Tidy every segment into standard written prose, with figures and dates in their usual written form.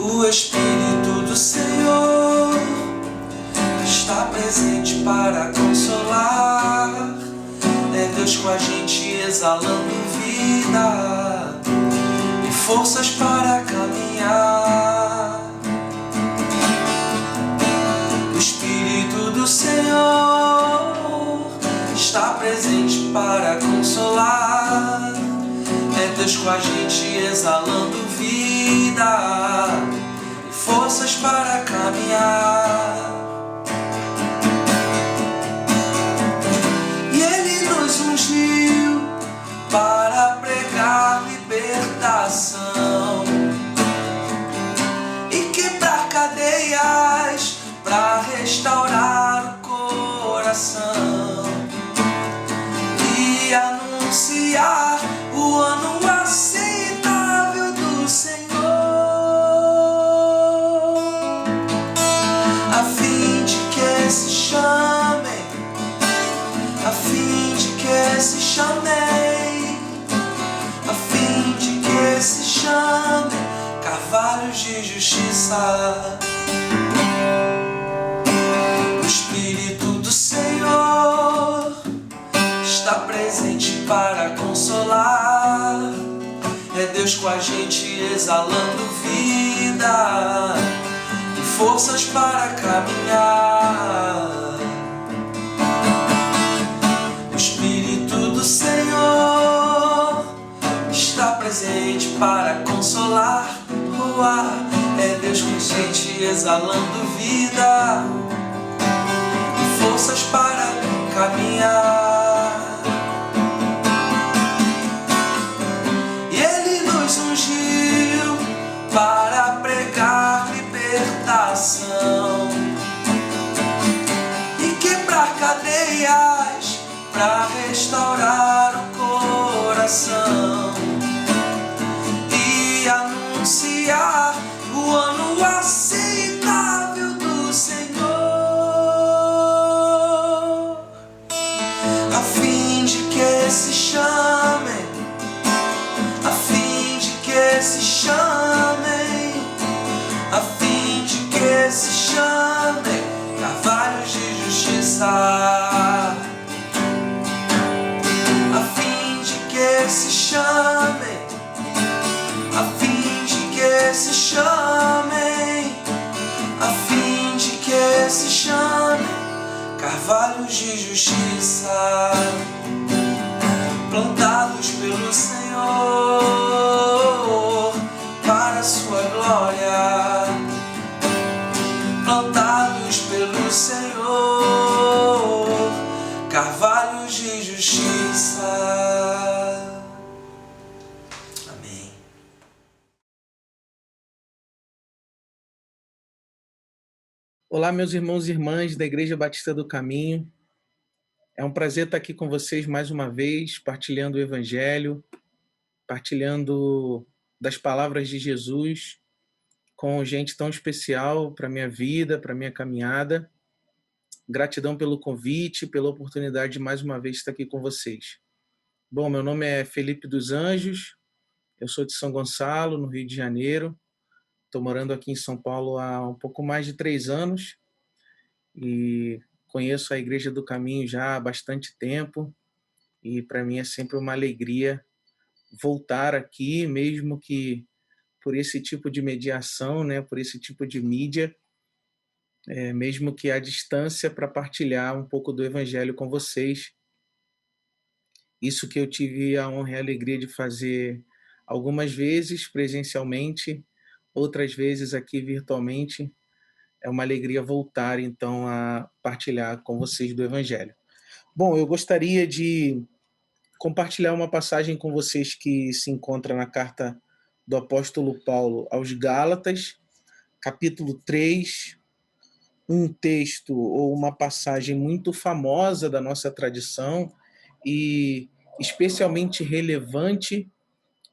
O Espírito do Senhor está presente para consolar. É Deus com a gente exalando vida e forças para caminhar. O Espírito do Senhor está presente para consolar. É Deus com a gente exalando vida e forças para caminhar. E Ele nos ungiu para pregar libertação e quebrar cadeias, para restaurar o coração e anunciar o ano aceitável do Senhor, a fim de que se chamem, a fim de que se chamem, a fim de que se chamem carvalhos de justiça. O Espírito do Senhor está presente para consolar. É Deus com a gente exalando vida e forças para caminhar. O Espírito do Senhor está presente para consolar. É Deus com a gente exalando vida e forças para caminhar. Ungiu para pregar libertação e quebrar cadeias, para restaurar o coração e anunciar o ano aceitável do Senhor, a fim de que se chamem, se chamem, a fim de que se chamem carvalhos de justiça, a fim de que se chamem, a fim de que se chamem, a fim de que se chamem carvalhos de justiça, plantados pelo Senhor para a sua glória, plantados pelo Senhor, carvalhos de justiça. Amém. Olá, meus irmãos e irmãs da Igreja Batista do Caminho. É um prazer estar aqui com vocês mais uma vez, partilhando o Evangelho, partilhando das palavras de Jesus com gente tão especial para a minha vida, para a minha caminhada. Gratidão pelo convite, pela oportunidade de mais uma vez estar aqui com vocês. Bom, meu nome é Felipe dos Anjos, eu sou de São Gonçalo, no Rio de Janeiro. Estou morando aqui em São Paulo há um pouco mais de 3 anos e conheço a Igreja do Caminho já há bastante tempo e para mim é sempre uma alegria voltar aqui, mesmo que por esse tipo de mediação, né, por esse tipo de mídia, mesmo que à distância, para partilhar um pouco do Evangelho com vocês. Isso que eu tive a honra e a alegria de fazer algumas vezes presencialmente, outras vezes aqui virtualmente. É uma alegria voltar, então, a partilhar com vocês do Evangelho. Bom, eu gostaria de compartilhar uma passagem com vocês que se encontra na carta do apóstolo Paulo aos Gálatas, capítulo 3, um texto ou uma passagem muito famosa da nossa tradição e especialmente relevante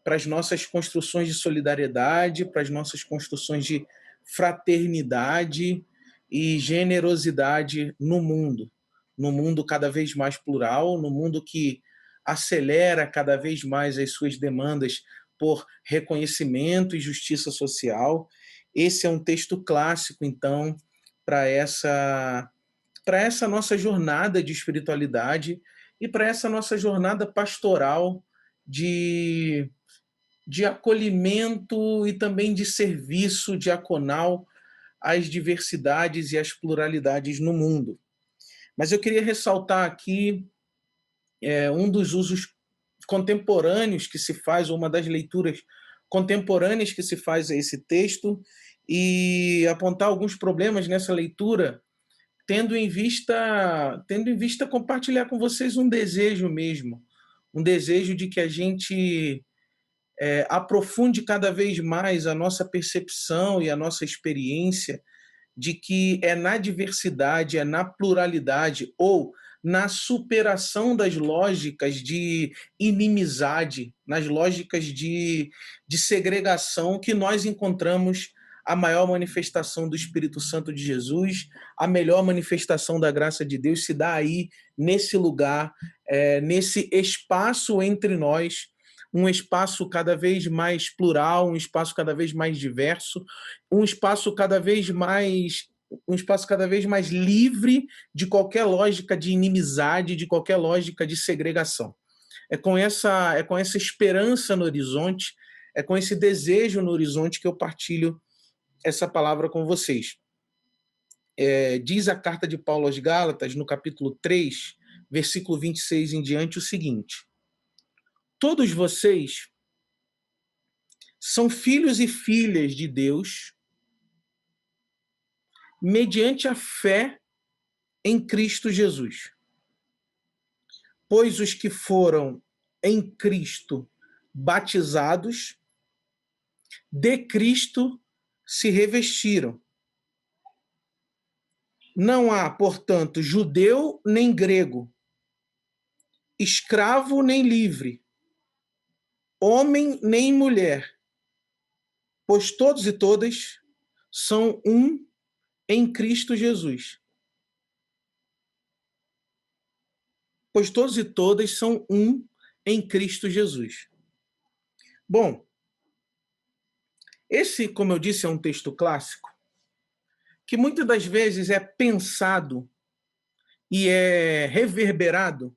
para as nossas construções de solidariedade, para as nossas construções de fraternidade e generosidade no mundo cada vez mais plural, no mundo que acelera cada vez mais as suas demandas por reconhecimento e justiça social. Esse é um texto clássico, então, para essa nossa jornada de espiritualidade e para essa nossa jornada pastoral de acolhimento e também de serviço diaconal às diversidades e às pluralidades no mundo. Mas eu queria ressaltar aqui um dos usos contemporâneos que se faz, ou uma das leituras contemporâneas que se faz a esse texto, e apontar alguns problemas nessa leitura, tendo em vista compartilhar com vocês um desejo mesmo, um desejo de que a gente aprofunde cada vez mais a nossa percepção e a nossa experiência de que é na diversidade, é na pluralidade ou na superação das lógicas de inimizade, nas lógicas de segregação, que nós encontramos a maior manifestação do Espírito Santo de Jesus, a melhor manifestação da graça de Deus se dá aí, nesse lugar, nesse espaço entre nós, um espaço cada vez mais plural, um espaço cada vez mais diverso, um espaço cada vez mais livre de qualquer lógica de inimizade, de qualquer lógica de segregação. É com essa esperança no horizonte, é com esse desejo no horizonte que eu partilho essa palavra com vocês. Diz a carta de Paulo aos Gálatas, no capítulo 3, versículo 26 em diante, o seguinte: todos vocês são filhos e filhas de Deus mediante a fé em Cristo Jesus. Pois os que foram em Cristo batizados, de Cristo se revestiram. Não há, portanto, judeu nem grego, escravo nem livre, homem nem mulher, pois todos e todas são um em Cristo Jesus. Pois todos e todas são um em Cristo Jesus. Bom, esse, como eu disse, é um texto clássico que muitas das vezes é pensado e é reverberado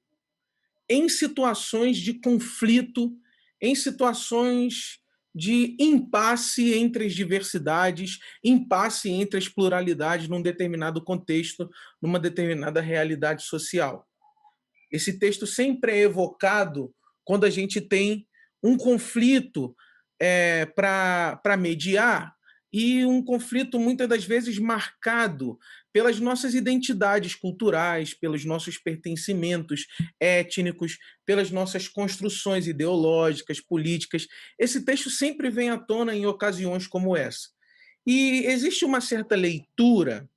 em situações de conflito, em situações de impasse entre as diversidades, impasse entre as pluralidades num determinado contexto, numa determinada realidade social. Esse texto sempre é evocado quando a gente tem um conflito para mediar, e um conflito muitas das vezes marcado pelas nossas identidades culturais, pelos nossos pertencimentos étnicos, pelas nossas construções ideológicas, políticas. Esse texto sempre vem à tona em ocasiões como essa. E existe uma certa leitura,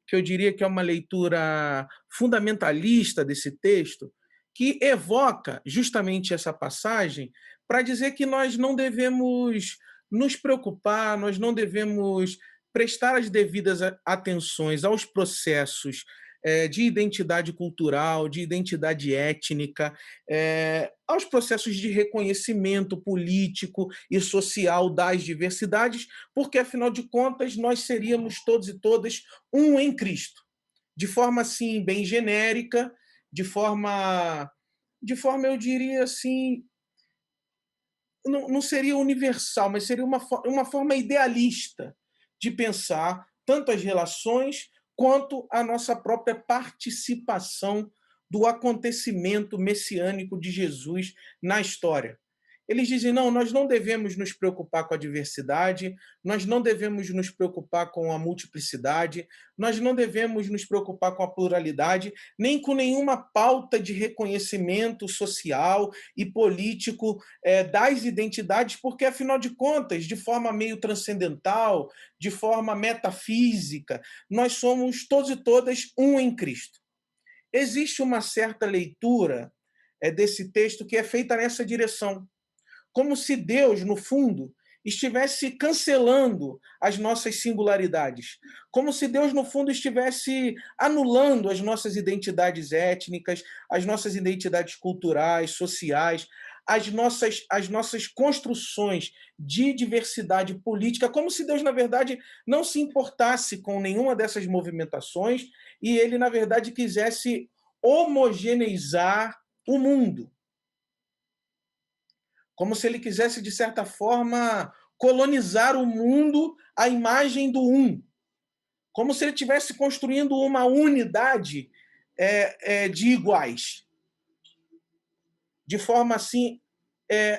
que eu diria que é uma leitura fundamentalista desse texto, que evoca justamente essa passagem para dizer que nós não devemos nos preocupar, nós não devemos prestar as devidas atenções aos processos de identidade cultural, de identidade étnica, aos processos de reconhecimento político e social das diversidades, porque, afinal de contas, nós seríamos todos e todas um em Cristo. De forma, assim, bem genérica, de forma eu diria assim, não seria universal, mas seria uma forma idealista de pensar tanto as relações quanto a nossa própria participação do acontecimento messiânico de Jesus na história. Eles dizem, não, nós não devemos nos preocupar com a diversidade, nós não devemos nos preocupar com a multiplicidade, nós não devemos nos preocupar com a pluralidade, nem com nenhuma pauta de reconhecimento social e político das identidades, porque, afinal de contas, de forma meio transcendental, de forma metafísica, nós somos todos e todas um em Cristo. Existe uma certa leitura desse texto que é feita nessa direção, como se Deus, no fundo, estivesse cancelando as nossas singularidades, como se Deus, no fundo, estivesse anulando as nossas identidades étnicas, as nossas identidades culturais, sociais, as nossas construções de diversidade política, como se Deus, na verdade, não se importasse com nenhuma dessas movimentações e ele, na verdade, quisesse homogeneizar o mundo. Como se ele quisesse, de certa forma, colonizar o mundo à imagem do um. Como se ele estivesse construindo uma unidade de iguais. De forma, assim,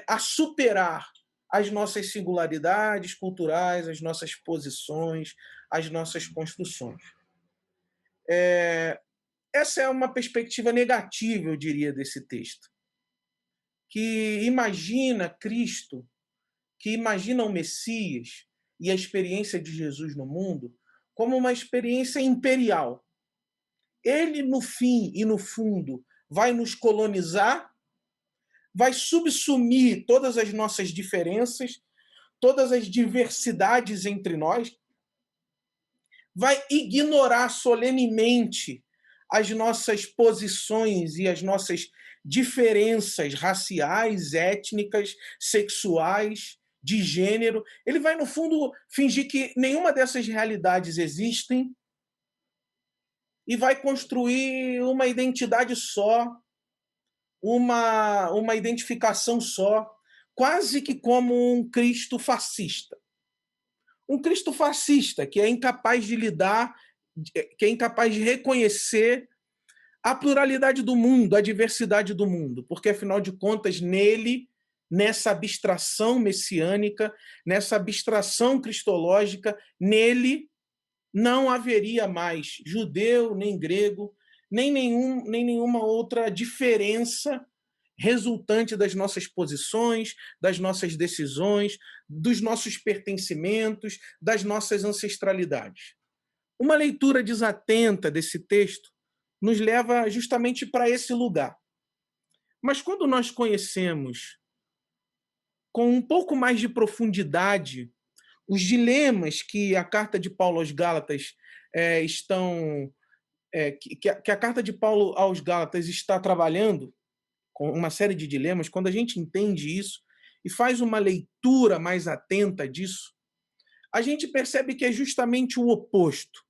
a superar as nossas singularidades culturais, as nossas posições, as nossas construções. Essa é uma perspectiva negativa, eu diria, desse texto, que imagina Cristo, que imagina o Messias e a experiência de Jesus no mundo como uma experiência imperial. Ele, no fim e no fundo, vai nos colonizar, vai subsumir todas as nossas diferenças, todas as diversidades entre nós, vai ignorar solenemente as nossas posições e as nossas diferenças raciais, étnicas, sexuais, de gênero. Ele vai, no fundo, fingir que nenhuma dessas realidades existem e vai construir uma identidade só, uma identificação só, quase que como um Cristo fascista. Um Cristo fascista que é incapaz de lidar, que é incapaz de reconhecer a pluralidade do mundo, a diversidade do mundo, porque, afinal de contas, nele, nessa abstração messiânica, nessa abstração cristológica, nele não haveria mais judeu, nem grego, nem nenhuma outra diferença resultante das nossas posições, das nossas decisões, dos nossos pertencimentos, das nossas ancestralidades. Uma leitura desatenta desse texto nos leva justamente para esse lugar. Mas quando nós conhecemos com um pouco mais de profundidade os dilemas que a carta de Paulo aos Gálatas que a carta de Paulo aos Gálatas está trabalhando, com uma série de dilemas, quando a gente entende isso e faz uma leitura mais atenta disso, a gente percebe que é justamente o oposto,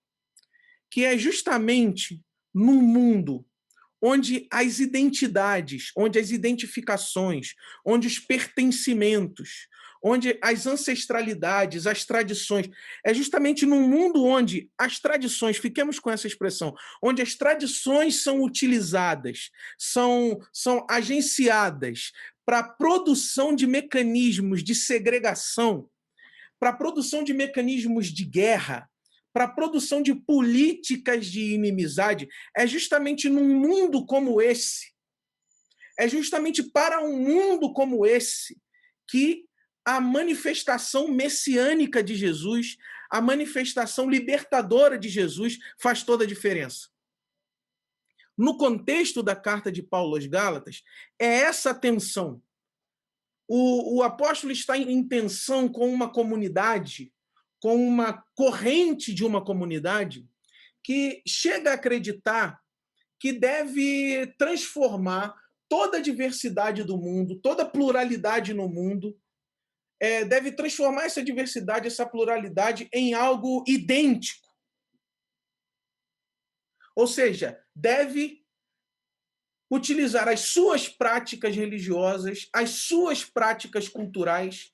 que é justamente num mundo onde as identidades, onde as identificações, onde os pertencimentos, onde as ancestralidades, as tradições, é justamente num mundo onde as tradições, fiquemos com essa expressão, onde as tradições são utilizadas, são agenciadas para a produção de mecanismos de segregação, para a produção de mecanismos de guerra, para a produção de políticas de inimizade, é justamente num mundo como esse, é justamente para um mundo como esse que a manifestação messiânica de Jesus, a manifestação libertadora de Jesus faz toda a diferença. No contexto da carta de Paulo aos Gálatas, é essa tensão. O apóstolo está em tensão com uma comunidade, com uma corrente de uma comunidade que chega a acreditar que deve transformar toda a diversidade do mundo, toda a pluralidade no mundo, deve transformar essa diversidade, essa pluralidade em algo idêntico. Ou seja, deve utilizar as suas práticas religiosas, as suas práticas culturais,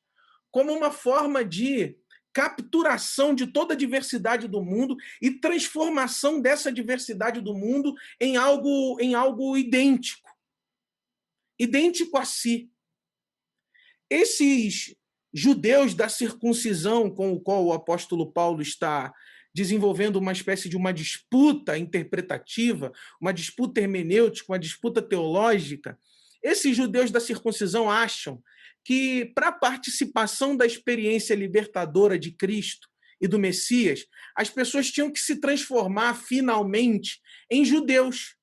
como uma forma de capturação de toda a diversidade do mundo e transformação dessa diversidade do mundo em algo idêntico. Idêntico a si. Esses judeus da circuncisão com o qual o apóstolo Paulo está desenvolvendo uma espécie de uma disputa interpretativa, uma disputa hermenêutica, uma disputa teológica, esses judeus da circuncisão acham que, para a participação da experiência libertadora de Cristo e do Messias, as pessoas tinham que se transformar finalmente em judeus.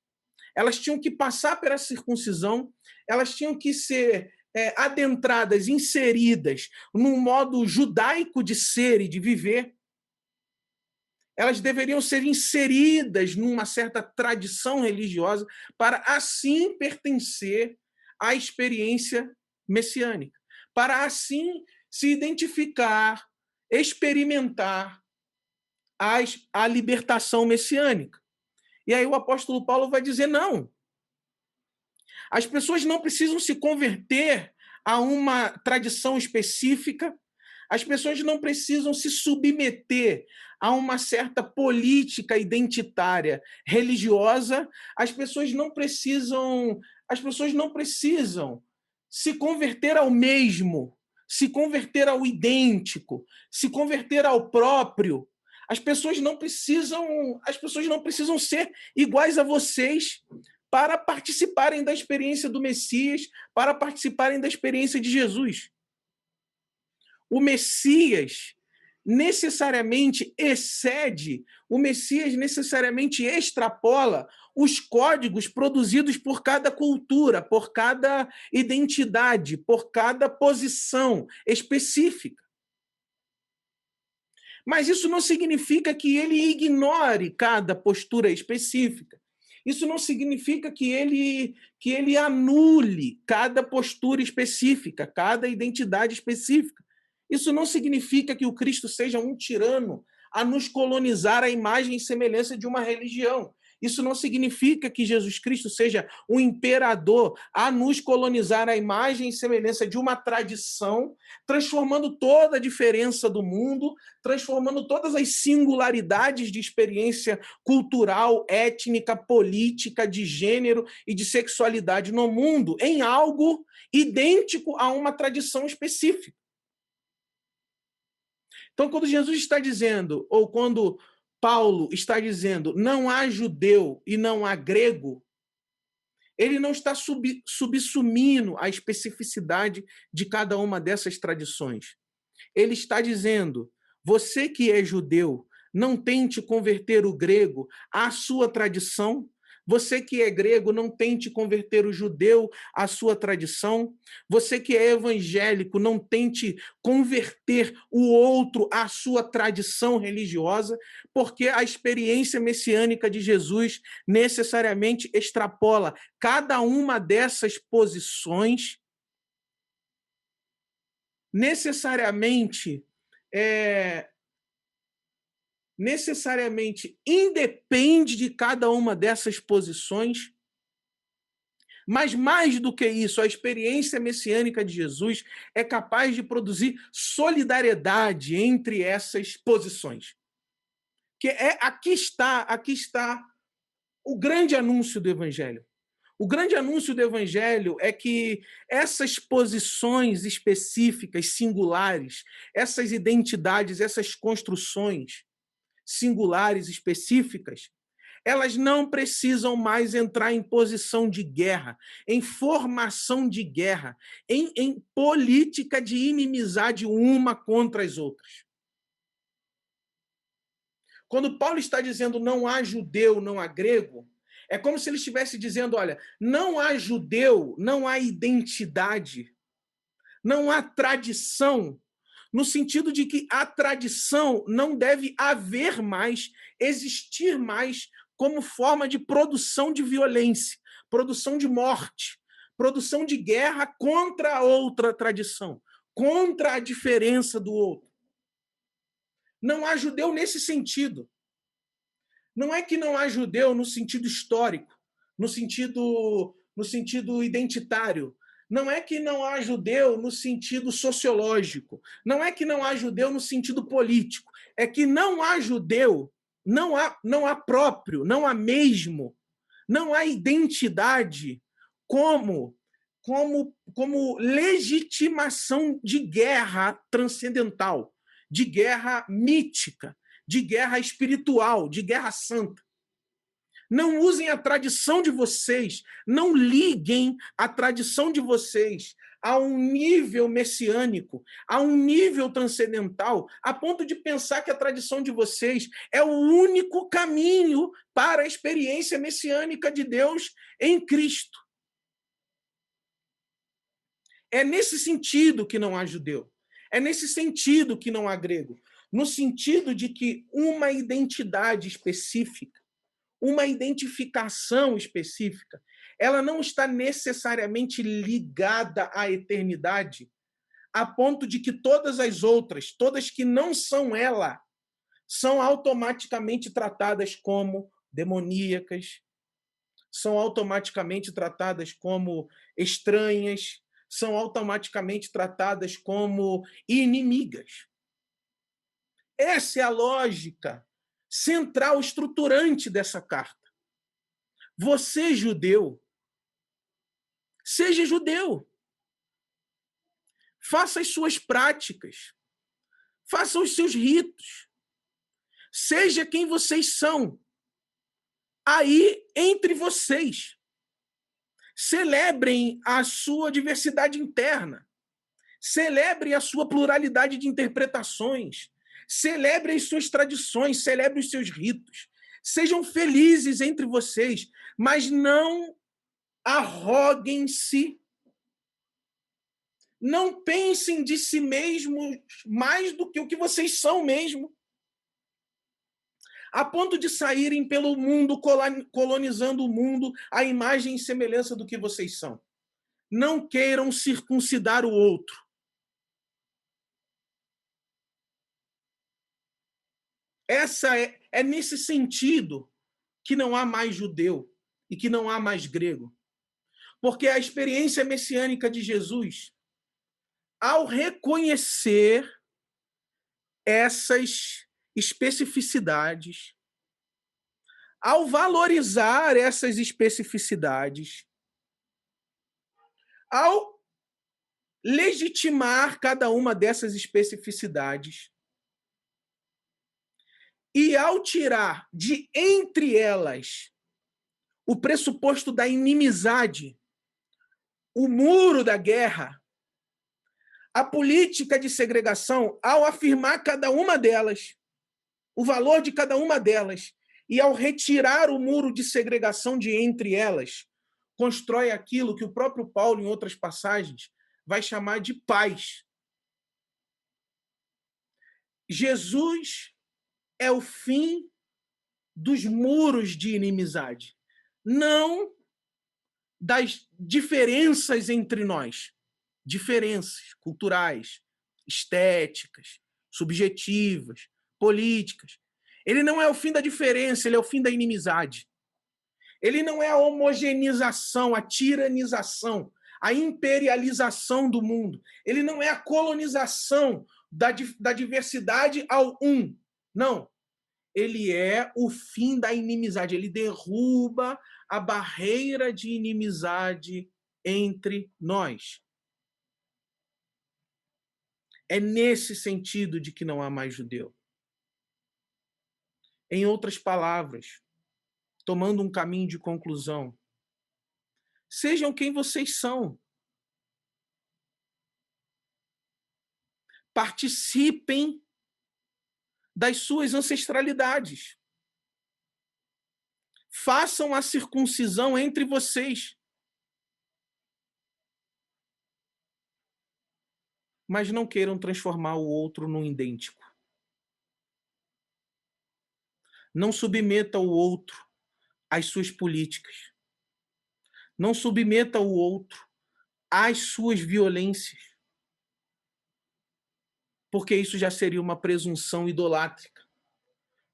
Elas tinham que passar pela circuncisão, elas tinham que ser adentradas, inseridas num modo judaico de ser e de viver. Elas deveriam ser inseridas numa certa tradição religiosa para assim pertencer à experiência messiânica, para assim se identificar, experimentar a libertação messiânica. E aí o apóstolo Paulo vai dizer, não, as pessoas não precisam se converter a uma tradição específica, as pessoas não precisam se submeter a uma certa política identitária religiosa, as pessoas não precisam se converter ao mesmo, se converter ao idêntico, se converter ao próprio. As pessoas não precisam ser iguais a vocês para participarem da experiência do Messias, para participarem da experiência de Jesus. O Messias necessariamente excede, o Messias necessariamente extrapola os códigos produzidos por cada cultura, por cada identidade, por cada posição específica. Mas isso não significa que ele ignore cada postura específica. Isso não significa que ele anule cada postura específica, cada identidade específica. Isso não significa que o Cristo seja um tirano a nos colonizar a imagem e semelhança de uma religião. Isso não significa que Jesus Cristo seja um imperador a nos colonizar a imagem e semelhança de uma tradição, transformando toda a diferença do mundo, transformando todas as singularidades de experiência cultural, étnica, política, de gênero e de sexualidade no mundo em algo idêntico a uma tradição específica. Então, quando Jesus está dizendo, ou quando Paulo está dizendo, não há judeu e não há grego, ele não está subsumindo a especificidade de cada uma dessas tradições. Ele está dizendo, você que é judeu, não tente converter o grego à sua tradição. Você que é grego, não tente converter o judeu à sua tradição. Você que é evangélico, não tente converter o outro à sua tradição religiosa, porque a experiência messiânica de Jesus necessariamente extrapola cada uma dessas posições, necessariamente independe de cada uma dessas posições, mas mais do que isso, a experiência messiânica de Jesus é capaz de produzir solidariedade entre essas posições. Aqui está o grande anúncio do Evangelho. O grande anúncio do Evangelho é que essas posições específicas, singulares, essas identidades, essas construções singulares, específicas, elas não precisam mais entrar em posição de guerra, em formação de guerra, em política de inimizade uma contra as outras. Quando Paulo está dizendo não há judeu, não há grego, é como se ele estivesse dizendo, olha, não há judeu, não há identidade, não há tradição, no sentido de que a tradição não deve haver mais, existir mais como forma de produção de violência, produção de morte, produção de guerra contra a outra tradição, contra a diferença do outro. Não há judeu nesse sentido. Não é que não há judeu no sentido histórico, no sentido identitário. Não é que não há judeu no sentido sociológico. Não é que não há judeu no sentido político. É que não há judeu, não há próprio, não há mesmo, não há identidade como legitimação de guerra transcendental, de guerra mítica, de guerra espiritual, de guerra santa. Não usem a tradição de vocês, não liguem a tradição de vocês a um nível messiânico, a um nível transcendental, a ponto de pensar que a tradição de vocês é o único caminho para a experiência messiânica de Deus em Cristo. É nesse sentido que não há judeu. É nesse sentido que não há grego. No sentido de que uma identidade específica, uma identificação específica, ela não está necessariamente ligada à eternidade, a ponto de que todas as outras, todas que não são ela, são automaticamente tratadas como demoníacas, são automaticamente tratadas como estranhas, são automaticamente tratadas como inimigas. Essa é a lógica central, estruturante dessa carta. Você, judeu, seja judeu. Faça as suas práticas. Faça os seus ritos. Seja quem vocês são. Aí, entre vocês. Celebrem a sua diversidade interna. Celebrem a sua pluralidade de interpretações. Celebrem as suas tradições, celebrem os seus ritos. Sejam felizes entre vocês, mas não arroguem-se. Não pensem de si mesmos mais do que o que vocês são mesmo. A ponto de saírem pelo mundo, colonizando o mundo, à imagem e semelhança do que vocês são. Não queiram circuncidar o outro. É nesse sentido que não há mais judeu e que não há mais grego. Porque a experiência messiânica de Jesus, ao reconhecer essas especificidades, ao valorizar essas especificidades, ao legitimar cada uma dessas especificidades e ao tirar de entre elas o pressuposto da inimizade, o muro da guerra, a política de segregação, ao afirmar cada uma delas, o valor de cada uma delas, e ao retirar o muro de segregação de entre elas, constrói aquilo que o próprio Paulo, em outras passagens, vai chamar de paz. Jesus é o fim dos muros de inimizade, não das diferenças entre nós, diferenças culturais, estéticas, subjetivas, políticas. Ele não é o fim da diferença, ele é o fim da inimizade. Ele não é a homogeneização, a tiranização, a imperialização do mundo. Ele não é a colonização da diversidade ao um. Não. Ele é o fim da inimizade. Ele derruba a barreira de inimizade entre nós. É nesse sentido de que não há mais judeu. Em outras palavras, tomando um caminho de conclusão, sejam quem vocês são. Participem das suas ancestralidades. Façam a circuncisão entre vocês. Mas não queiram transformar o outro num idêntico. Não submeta o outro às suas políticas. Não submeta o outro às suas violências. Porque isso já seria uma presunção idolátrica.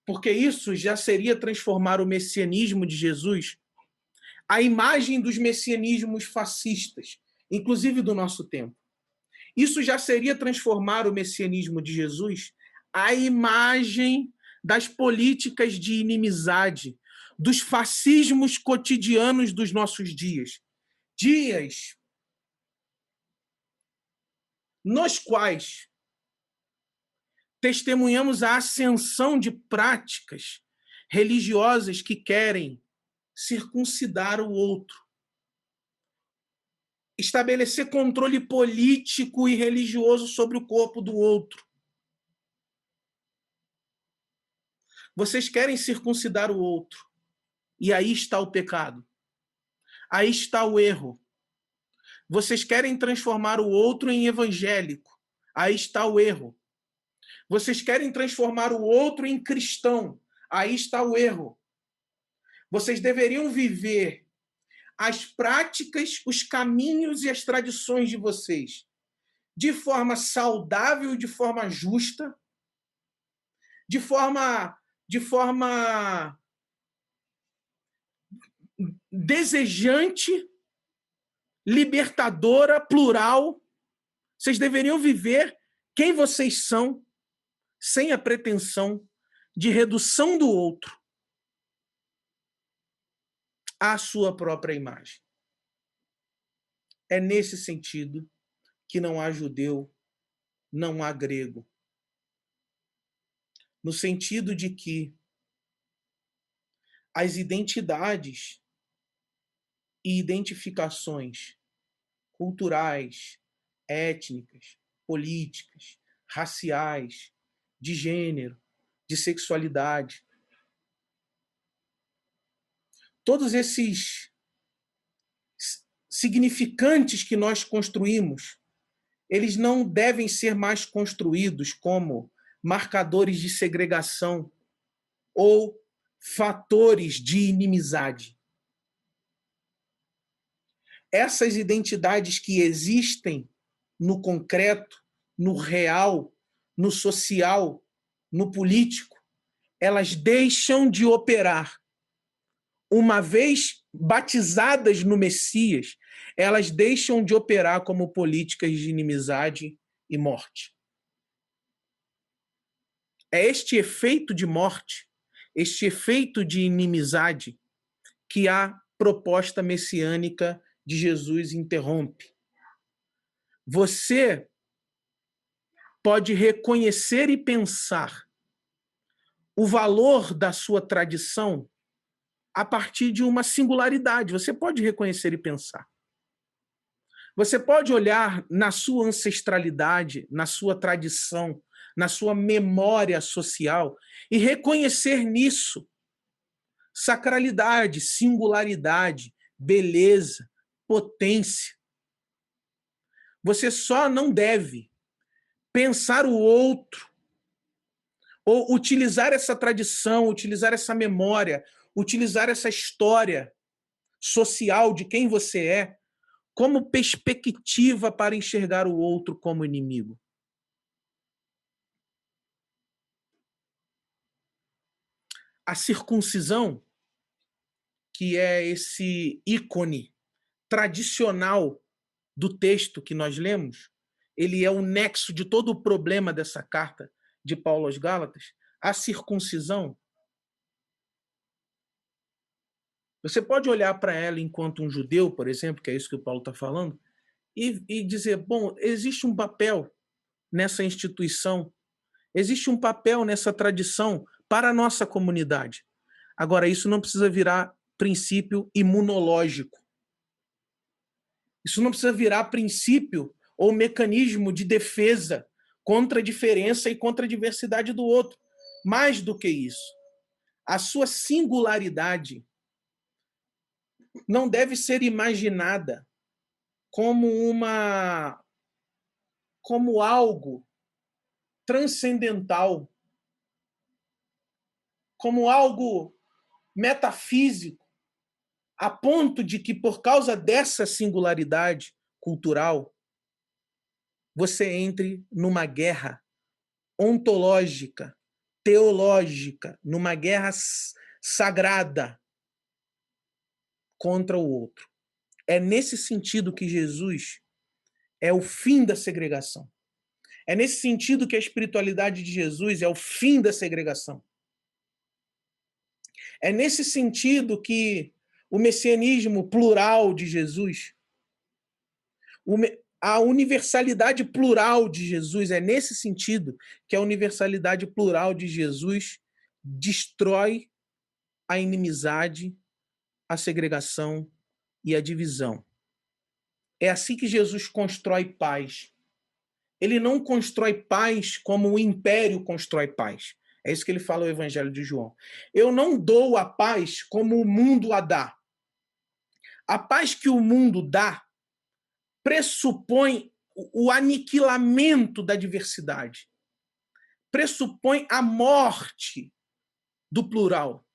Porque isso já seria transformar o messianismo de Jesus à imagem dos messianismos fascistas, inclusive do nosso tempo. Isso já seria transformar o messianismo de Jesus à imagem das políticas de inimizade, dos fascismos cotidianos dos nossos dias. Dias nos quais testemunhamos a ascensão de práticas religiosas que querem circuncidar o outro, estabelecer controle político e religioso sobre o corpo do outro. Vocês querem circuncidar o outro, e aí está o pecado. Aí está o erro. Vocês querem transformar o outro em evangélico. Aí está o erro. Vocês querem transformar o outro em cristão. Aí está o erro. Vocês deveriam viver as práticas, os caminhos e as tradições de vocês de forma saudável, de forma justa, de forma desejante, libertadora, plural. Vocês deveriam viver quem vocês são, sem a pretensão de redução do outro à sua própria imagem. É nesse sentido que não há judeu, não há grego. No sentido de que as identidades e identificações culturais, étnicas, políticas, raciais, de gênero, de sexualidade, todos esses significantes que nós construímos, eles não devem ser mais construídos como marcadores de segregação ou fatores de inimizade. Essas identidades que existem no concreto, no real, no social, no político, elas deixam de operar. Uma vez batizadas no Messias, elas deixam de operar como políticas de inimizade e morte. É este efeito de morte, este efeito de inimizade que a proposta messiânica de Jesus interrompe. Você pode reconhecer e pensar o valor da sua tradição a partir de uma singularidade. Você pode reconhecer e pensar. Você pode olhar na sua ancestralidade, na sua tradição, na sua memória social e reconhecer nisso sacralidade, singularidade, beleza, potência. Você só não deve pensar o outro ou utilizar essa tradição, utilizar essa memória, utilizar essa história social de quem você é como perspectiva para enxergar o outro como inimigo. A circuncisão, que é esse ícone tradicional do texto que nós lemos, ele é o nexo de todo o problema dessa carta de Paulo aos Gálatas. A circuncisão, você pode olhar para ela enquanto um judeu, por exemplo, que é isso que o Paulo está falando, e dizer, bom, existe um papel nessa instituição, existe um papel nessa tradição para a nossa comunidade. Agora, isso não precisa virar princípio imunológico. Isso não precisa virar princípio ou mecanismo de defesa contra a diferença e contra a diversidade do outro. Mais do que isso, a sua singularidade não deve ser imaginada como algo transcendental, como algo metafísico, a ponto de que, por causa dessa singularidade cultural, você entre numa guerra ontológica, teológica, numa guerra sagrada contra o outro. É nesse sentido que Jesus é o fim da segregação. É nesse sentido que a espiritualidade de Jesus é o fim da segregação. É nesse sentido que o messianismo plural de Jesus, a universalidade plural de Jesus, é nesse sentido que a universalidade plural de Jesus destrói a inimizade, a segregação e a divisão. É assim que Jesus constrói paz. Ele não constrói paz como o império constrói paz. É isso que ele fala no Evangelho de João. Eu não dou a paz como o mundo a dá. A paz que o mundo dá pressupõe o aniquilamento da diversidade. Pressupõe a morte do plural.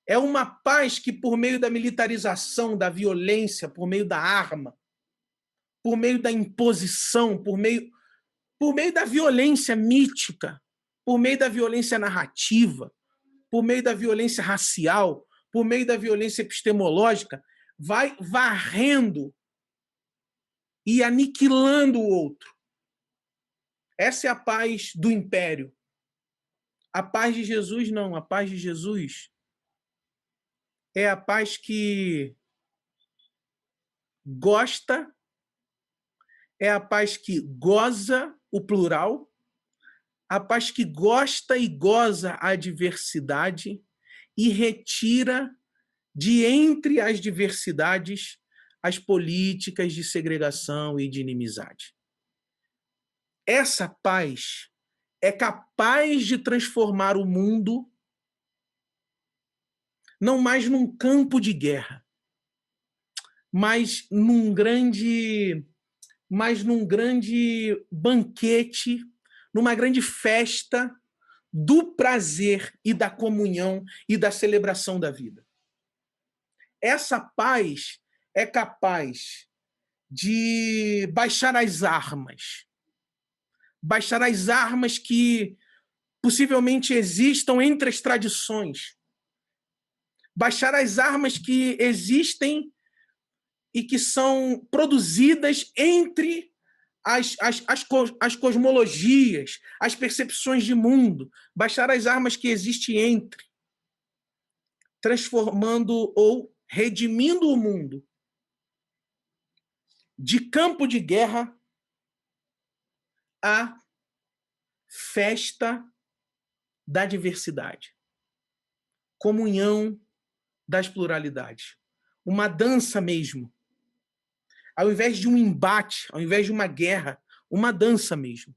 É uma paz que, por meio da militarização, da violência, por meio da arma, por meio da imposição, por meio da violência mítica, por meio da violência narrativa, por meio da violência racial, por meio da violência epistemológica, vai varrendo e aniquilando o outro. Essa é a paz do império. A paz de Jesus não. A paz de Jesus é a paz que gosta, é a paz que goza o plural, a paz que gosta e goza a diversidade e retira de entre as diversidades as políticas de segregação e de inimizade. Essa paz é capaz de transformar o mundo não mais num campo de guerra, mas num grande banquete, numa grande festa do prazer e da comunhão e da celebração da vida. Essa paz é capaz de baixar as armas que possivelmente existam entre as tradições, baixar as armas que existem e que são produzidas entre as cosmologias, as percepções de mundo, baixar as armas que existem entre, transformando ou redimindo o mundo de campo de guerra a festa da diversidade, comunhão das pluralidades, uma dança mesmo. Ao invés de um embate, ao invés de uma guerra, uma dança mesmo.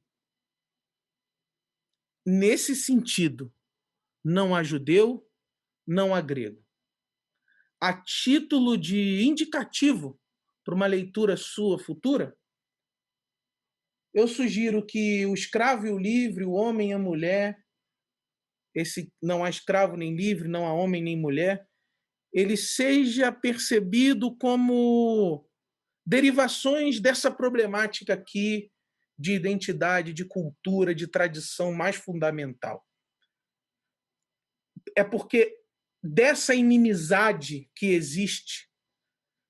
Nesse sentido, não há judeu, não há grego. A título de indicativo para uma leitura sua futura, eu sugiro que o escravo e o livre, o homem e a mulher, esse não há escravo nem livre, não há homem nem mulher, ele seja percebido como derivações dessa problemática aqui de identidade, de cultura, de tradição mais fundamental. É porque dessa inimizade que existe,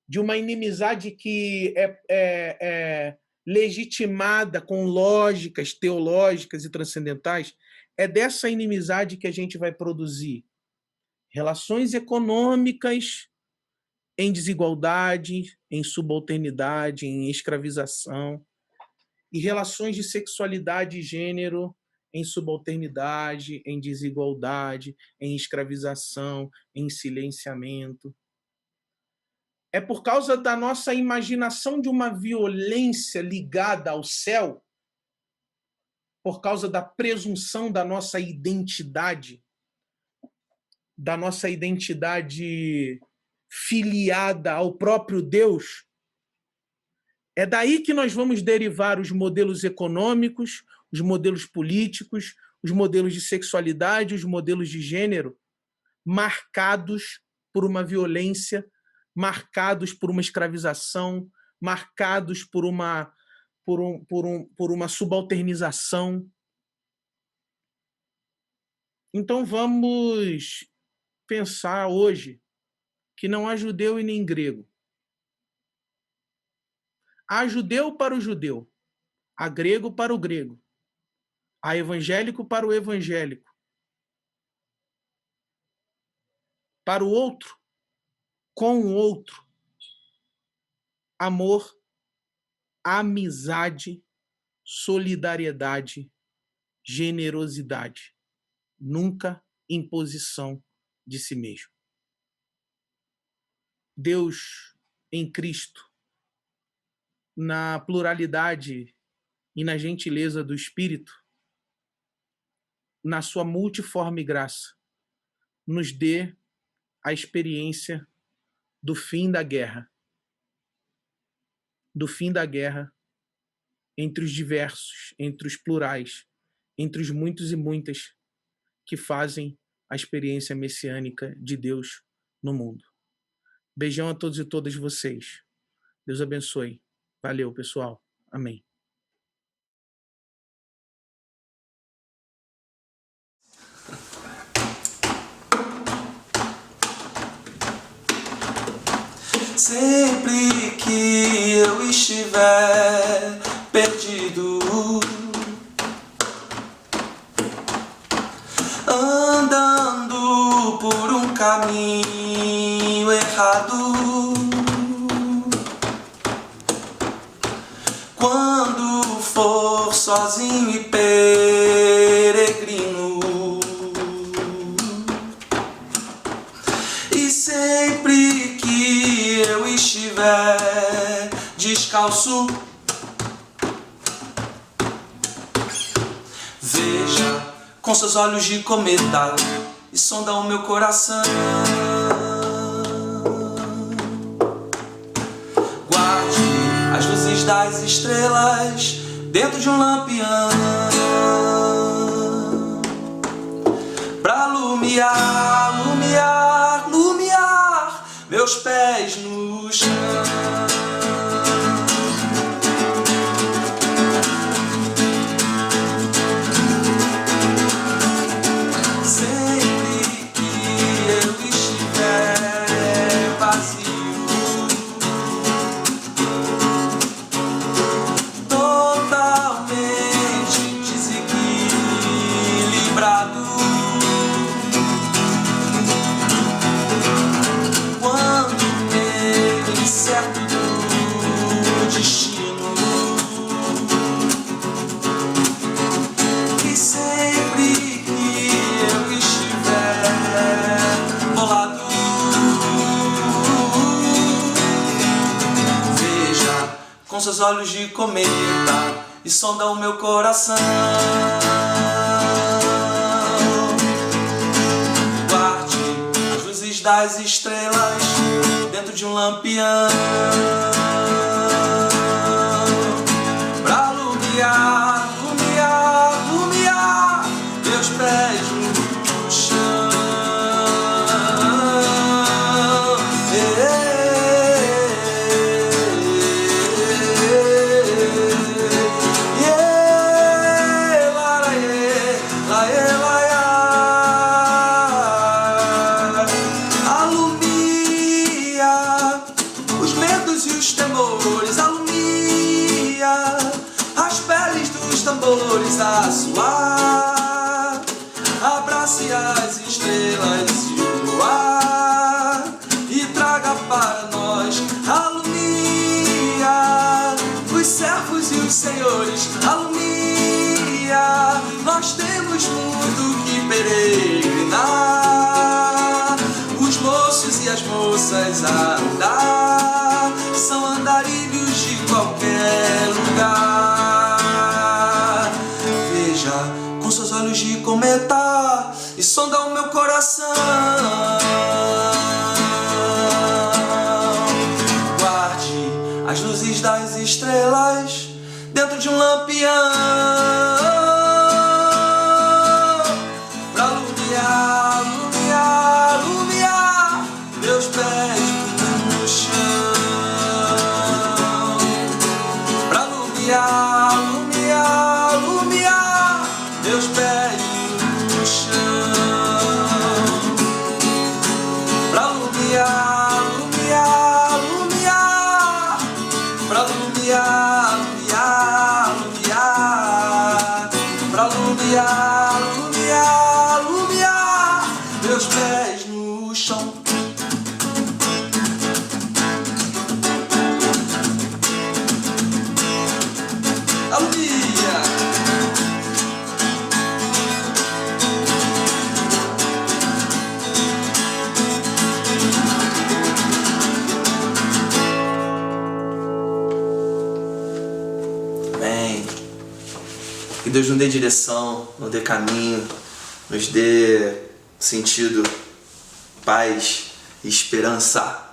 de uma inimizade que é legitimada com lógicas teológicas e transcendentais, é dessa inimizade que a gente vai produzir relações econômicas em desigualdade, em subalternidade, em escravização, e relações de sexualidade e gênero em subalternidade, em desigualdade, em escravização, em silenciamento. É por causa da nossa imaginação de uma violência ligada ao céu, por causa da presunção da nossa identidade filiada ao próprio Deus, é daí que nós vamos derivar os modelos econômicos, os modelos políticos, os modelos de sexualidade, os modelos de gênero, marcados por uma violência, marcados por uma escravização, marcados por uma subalternização. Então vamos pensar hoje que não há judeu e nem grego. Há judeu para o judeu, há grego para o grego, há evangélico para o evangélico. Para o outro, com o outro, amor, amizade, solidariedade, generosidade. Nunca imposição de si mesmo. Deus em Cristo, na pluralidade e na gentileza do Espírito, na sua multiforme graça, nos dê a experiência do fim da guerra. Do fim da guerra entre os diversos, entre os plurais, entre os muitos e muitas que fazem a experiência messiânica de Deus no mundo. Beijão a todos e todas vocês. Deus abençoe. Valeu, pessoal. Amém. Sempre que eu estiver perdido, andando por um caminho errado, quando for sozinho e peregrino, e sempre que eu estiver descalço, veja com seus olhos de cometa e sonda o meu coração. Guarde as luzes das estrelas dentro de um lampião, pra lumiar, lumiar, lumiar meus pés no chão. Com seus olhos de cometa e sonda o meu coração. Guarde as luzes das estrelas dentro de um lampião, pra lumiar, lumiar, lumiar meus pés no chão. A suar, abrace as estrelas e o luar e traga para nós alumia os servos e os senhores, alumia, nós temos muito que peregrinar, os moços e as moças a andar, são andarilhos de qualquer lugar. Com seus olhos de cometa e sonda o meu coração. Guarde as luzes das estrelas dentro de um lampião, pra lumiar, lumiar, lumiar meus pés no chão, pra lumiar, lumiar, lumiar meus pés no chão, pra lumiar, lumiar, lumiar, pra lumiar, lumiar, lumiar, pra lumiar, lumiar, lumiar meus pés no chão. Aleluia! Que Deus nos dê direção, nos dê caminho, nos dê sentido, paz e esperança.